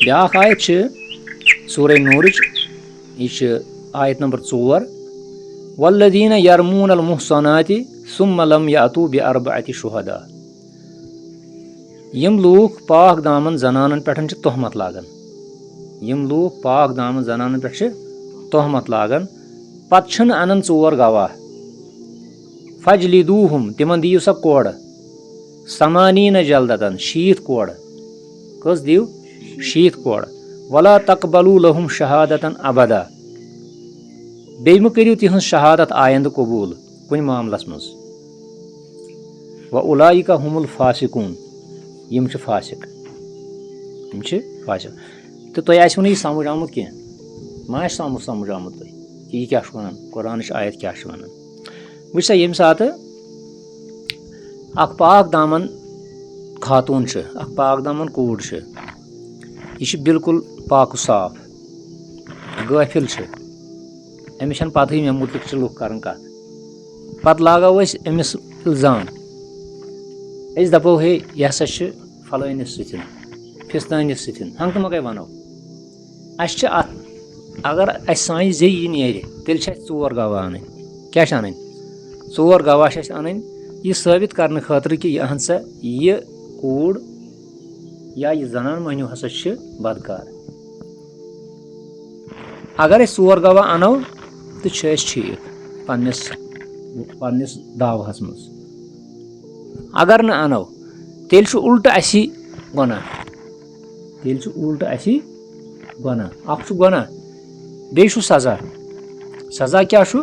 بیٛاکھ آیت چھِ سورہ نوٗرٕچ یہِ چھِ آیت نمبر 4 والذیٖنَ یرموٗن المحصناتِ ثم لم یأتوا بأربعة شهداء. یِم لوٗکھ پاک دامن زنانن پٮ۪ٹھ چھِ تہمت لاگان. یِم لوٗکھ پاک دامن زنانن پٮ۪ٹھ چھِ تہمت لاگان پتہٕ چھِنہٕ انان 4 گواہ. فجلدوٗہُم تِمن دِیِو سا کورٕ ثمانیٖنَ جلدتن 60 کورٕ. کٔژ دِیِو 60 کورٕ. ولا تقبلوا لهم شہادتن ابدا. بیٚیہِ مہٕ کٔرِو تِہنٛز شہادت آیندٕ قبوٗل کُنہِ معاملس منٛز. وَأُولَٰئِکَ هُمُ الفاسقوٗن. یِم چھِ فاسق. یِم چھِ فاسق. تہٕ تۄہہِ آسِوٕ نہٕ یہِ سمجھ آمُت کینٛہہ. ما آسہِ سمجھ آمُت تۄہہِ کہِ یہِ کیٛاہ چھُ وَنان قۄرانٕچ آیت کیٛاہ چھِ وَنان. وٕچھ سا ییٚمہِ ساتہٕ اکھ پاک دامن خاتوٗن چھِ اکھ پاک دامن کوٗر چھِ یہِ چھِ بالکُل پاکہٕ صاف غٲفِل چھِ أمِس چھنہٕ پتہٕے مےٚ مُتعلق چھِ لُکھ کران کتھ. پتہٕ لاگو أسۍ أمِس الزام. أسۍ دپو ہے یہِ ہسا چھِ فلٲنِس سۭتۍ فِستٲنِس سۭتۍ ہنٛگتہٕ منٛگے ونو. اسہِ چھِ اتھ اگر اسہِ سانہِ زیٚیہِ یہِ نیرِ تیٚلہِ چھِ اسہِ 4 گواہ انٕنۍ. کیٛاہ چھِ انٕنۍ 4 گواہ چھِ اسہِ انٕنۍ یہِ ثٲبت کرنہٕ خٲطرٕ کہِ یہِ ہسا یہِ کوٗر یا یہِ زنان مٔہنیوٗ ہسا چھِ بدکار. اگر أسۍ 4 گواہ انو تہٕ چھِ أسۍ ٹھیٖک پننِس دعوہس منٛز. اگر نہٕ انو تیٚلہِ چھُ الٹہٕ اسی گۄناہ. تیٚلہِ چھُ الٹہٕ اسی گۄناہ. اکھ چھُ گۄناہ بیٚیہِ چھُ سزا. سزا کیٛاہ چھُ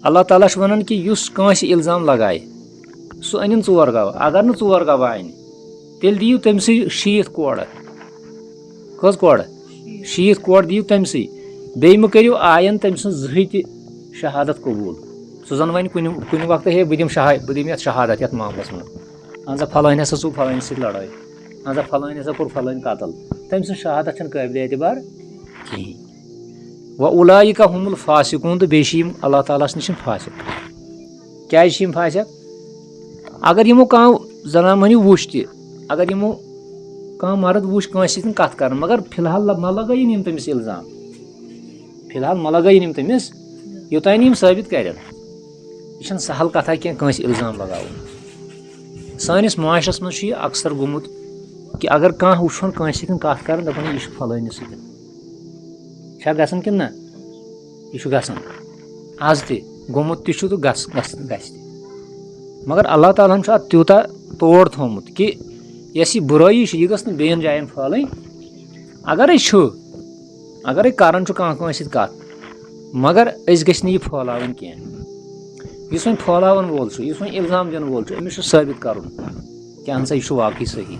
اللہ تعالیٰ چھُ ونان کہِ یُس کٲنٛسہِ الزام لگایہِ سُہ أنِن 4 گواہ. اگر نہٕ 4 گواہ انہِ تیٚلہِ دِیِو تٔمسٕے 60 کورٕ. کٔژ کورٕ 60 کورٕ دِیِو تٔمسٕے. بیٚیہِ مہٕ کٔرِو آیند تٔمۍ سٕنٛز زٕہٕے تہِ شہادت قبوٗل. سُہ زن وۄنۍ کُنہِ وقتہٕ ہے بہٕ دِمہٕ یتھ شہادت یتھ معاملس منٛز. اہن سا فلٲنۍ ہسا ژوٚل فلٲنِس سۭتۍ لڑٲے. اہن سا فلٲنۍ ہسا کوٚر فلٲنۍ قتل. تٔمۍ سٕنٛز شہادت چھنہٕ قٲبلِ اعتبار کِہینۍ. وَأُولَٰئِکَ هُمُ الفاسقوٗن. تہٕ بیٚیہِ چھِ یِم اللہ تعالیٰ ہس نِش فاسق. کیٛازِ چھِ یِم فاسق؟ اگر یِمو کانٛہہ زنان مٔہنیوٗ وٕچھ تہِ اگر یِمو کانٛہہ مرد وٕچھ کٲنٛسہِ سۭتۍ کتھ کران مگر فِلحال مہ لگٲیِن یِم تٔمِس الزام. فِلحال مہ لگٲیِن یِم تٔمِس یوٚتانۍ نہٕ یِم ثٲبت کرن. یہِ چھنہٕ سہل کتھا کینٛہہ کٲنٛسہِ الزام لگاوُن. سٲنِس معاشرس منٛز چھُ یہِ اکثر گوٚمُت کہِ اگر کانٛہہ وٕچھون کٲنٛسہِ سۭتۍ کتھ کران دپان یہِ چھُ فلٲنِس سۭتۍ. چھا گژھان کِنہٕ نہ؟ یہِ چھُ گژھان. آز تہِ گوٚمُت تہِ چھُ تہٕ گژھِ تہِ. مگر اللہ تعالیٰ ہن چھُ اتھ تیوٗتاہ توڑ تھومُت کہِ یۄس یہِ بُرٲیی چھِ یہِ گٔژھ نہٕ بیٚیَن جاین پھٲلٕنۍ. اگرے کران چھُ کانٛہہ کٲنٛسہِ سۭتۍ کتھ مگر أسۍ گٔژھۍ نہٕ یہِ پھٲلاوٕنۍ کینٛہہ. یُس وۄنۍ پھٲلاوان وول چھُ یُس وۄنۍ الزام دِنہٕ وول چھُ أمِس چھُ ثٲبت کرُن کہِ اہن سا یہِ چھُ واقعی صحیح.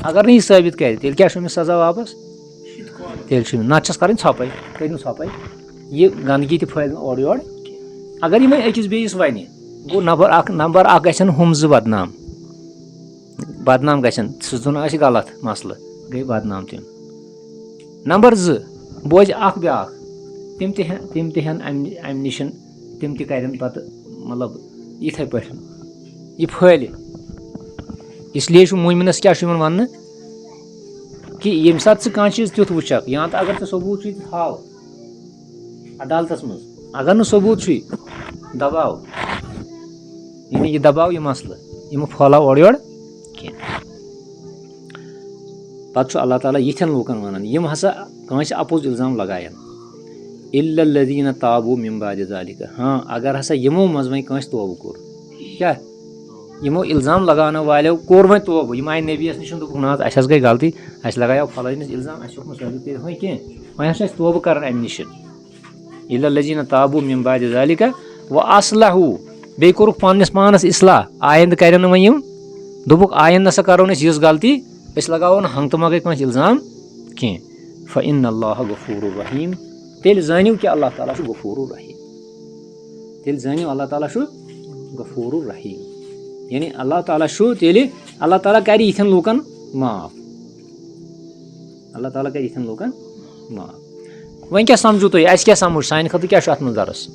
اگر نہٕ یہِ ثٲبت کرِ تیٚلہِ کیٛاہ چھُ أمِس سزا واپس؟ تیٚلہِ چھُ نتہٕ چھس کرٕنۍ ژھۄپے. کٔرِو ژھۄپے. یہِ گنٛدگی تہِ پھٲلہِ نہٕ اورٕ یورٕ. اگر یِمے أکِس بیٚیِس ونہِ گوٚو نمبر اکھ گژھن ہُم 2 بدنام گژھن. سُہ زُن آسہِ غلط مسلہٕ گٔے بدنام تِم. نمبر 2 بوزِ اکھ بیٛاکھ تِم تہِ ہن امہِ نِش تِم تہِ کرن پتہٕ مطلب یِتھے پٲٹھۍ یہِ پھٲلہِ. اسلیے چھُ موٗمِنس کیٛاہ چھُ یِوان وننہٕ کہِ ییٚمہِ ساتہٕ ژٕ کانٛہہ چیٖز تیُتھ وٕچھکھ یا تہٕ اگر ژٕ ثبوٗت چھُے تہٕ ہاو عدالتس منٛز. اگر نہٕ ثبوٗت چھُے دباو. یعنی یہِ دباو یہِ مسلہٕ یہِ مہٕ پھٲلاو اورٕ یورٕ کینٛہہ. پتہٕ چھُ اللہ تعالیٰ یِتھٮ۪ن لوٗکن ونان یِم ہسا کٲنٛسہِ اپوٚز الزام لگاین. اِلَّا الَّذِیٖنَ تابوٗ مِن بَعْدِ ذَلِکَ. ہاں اگر ہسا یِمو منٛز وۄنۍ کٲنٛسہِ توبہٕ کوٚر. کیٛاہ یِمو الزام لگاونہٕ والیو کوٚر وۄنۍ توبہٕ. یِم آیہِ نبیَس نِش دوٚپُکھ نہ حظ اَسہِ حظ گٔے غلطی اَسہِ لگایو فلٲنِس الزام اَسہِ ہیوٚک نہٕ ثٲبت کٔرِتھ وۄنۍ کینٛہہ. وۄنۍ ہسا چھِ توبہٕ کران اَمہِ نِش. اِلَّا الَّذِیٖنَ تابوٗ مِن بَعْدِ ذَلِکَ وَأَصْلَحوٗ. بیٚیہِ کوٚرُکھ پننِس پانس اصلاح. آیندٕ کرن نہٕ وۄنۍ یِم. دوٚپُکھ آیندٕ نسا کرو نہٕ أسۍ یِژھ غلطی أسۍ لگاوو نہٕ ہنٛگتہٕ منٛگے کٲنٛسہِ الزام کینٛہہ. فَإِنَّ اللّٰهَ غَفوٗرٌ رحیٖم. تیٚلہِ زٲنِو کہِ اللہ تعالیٰ چھُ غفوٗرُر رحیٖم. تیٚلہِ زٲنِو اللہ تعالیٰ چھُ غفوٗرُر رحیٖم. یعنی اللہ تعالیٰ چھُ تیٚلہِ اللہ تعالیٰ کرِ یِتھٮ۪ن لوٗکن معاف. اللہ تعالیٰ کرِ یِتھٮ۪ن لوٗکن معاف. وۄنۍ کیٛاہ سمجھو تُہۍ اَسہِ کیٛاہ سمجھ سانہِ خٲطرٕ کیٛاہ چھُ اَتھ منٛز درس؟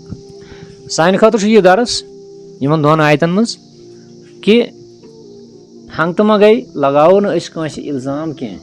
سانہِ خٲطرٕ چھُ یہِ درس یِمن 2 آیتن منٛز کہِ ہنٛگتہٕ منٛگے لگاوو نہٕ أسۍ کٲنٛسہِ الزام کینٛہہ.